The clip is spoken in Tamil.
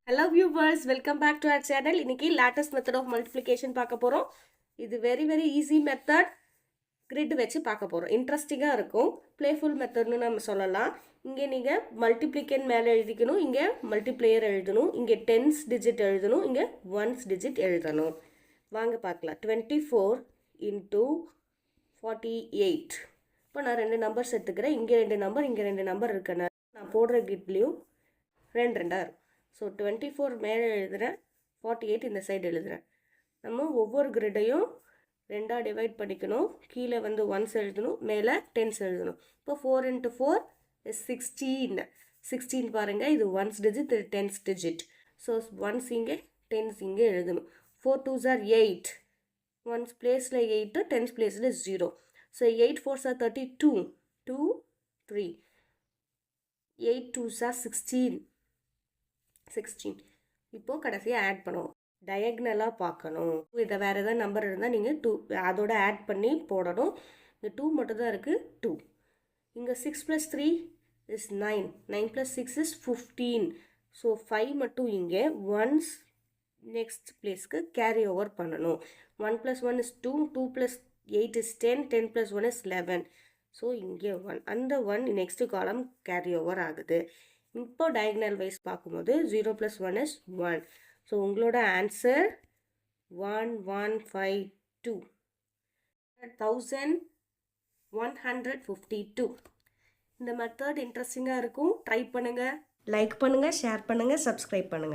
Hello viewers, welcome back to our channel. இன்னைக்கு latest method of multiplication பார்க்க போறோம். இது very easy method. grid வச்சு பார்க்க போறோம். இன்ட்ரெஸ்டிங்கா இருக்கும். playful methodனு நம்ம சொல்லலாம். இங்க நீங்க multiplicand மேல எழுதிக்கணும், இங்க multiplier எழுதணும், இங்க tens digit எழுதணும், இங்க ones digit எழுதணும். வாங்க பார்க்கலாம். 24 into 48. இப்போ நான் ரெண்டு நம்பர்ஸ் எடுத்துக்கிறேன். இங்க ரெண்டு நம்பர், இங்க ரெண்டு நம்பர் இருக்குன்னா நான் போடுற கிட்லயும் ரெண்டா இருக்கும். ஸோ 24 மேலே எழுதுகிறேன், 48 இந்த சைடு எழுதுகிறேன். நம்ம ஒவ்வொரு கிரிடையும் ரெண்டாக டிவைட் பண்ணிக்கணும். கீழே வந்து ஒன்ஸ் எழுதணும், மேலே டென்ஸ் எழுதணும். இப்போ 4 into 4 is 16. 16 பாருங்கள், இது ஒன்ஸ் டிஜிட், இது டென்ஸ் டிஜிட். ஸோ ஒன்ஸ் இங்கே, டென்ஸ் இங்கே எழுதணும். 4 2s are 8. ஒன்ஸ் பிளேஸில் 8, டென்ஸ் பிளேஸில் 0. So 8 4s are 32. 2 3. 8 2s are 16. 16. இப்போ கடைசியாக ஆட் பண்ணுவோம். டயக்னலாக பார்க்கணும். இதை வேறு எதாவது நம்பர் இருந்தால் நீங்கள் 2 அதோட ஆட் பண்ணி போடணும். இந்த 2 மட்டும் தான் இருக்குது, 2. இங்கே 6 + 3 is 9. 9 + 6 is 15. ஸோ 5 மட்டும் இங்கே ஒன்ஸ் நெக்ஸ்ட் பிளேஸ்க்கு கேரி ஓவர் பண்ணணும். 1 + 1 is 2. 2 + 8 is 10. 10 + 1 is 11. ஸோ இங்கே 1. அந்த 1 நெக்ஸ்ட் காலம் கேரி ஓவர் ஆகுது. இப்போ டயக்னல் வைஸ் பார்க்கும்போது 0 + 1 is 1. ஸோ உங்களோட ஆன்சர் 1152. 1152. இந்த மெத்தட் இன்ட்ரெஸ்டிங்காக இருக்கும். ட்ரை பண்ணுங்கள், லைக் பண்ணுங்கள், ஷேர் பண்ணுங்கள், சப்ஸ்கிரைப் பண்ணுங்கள்.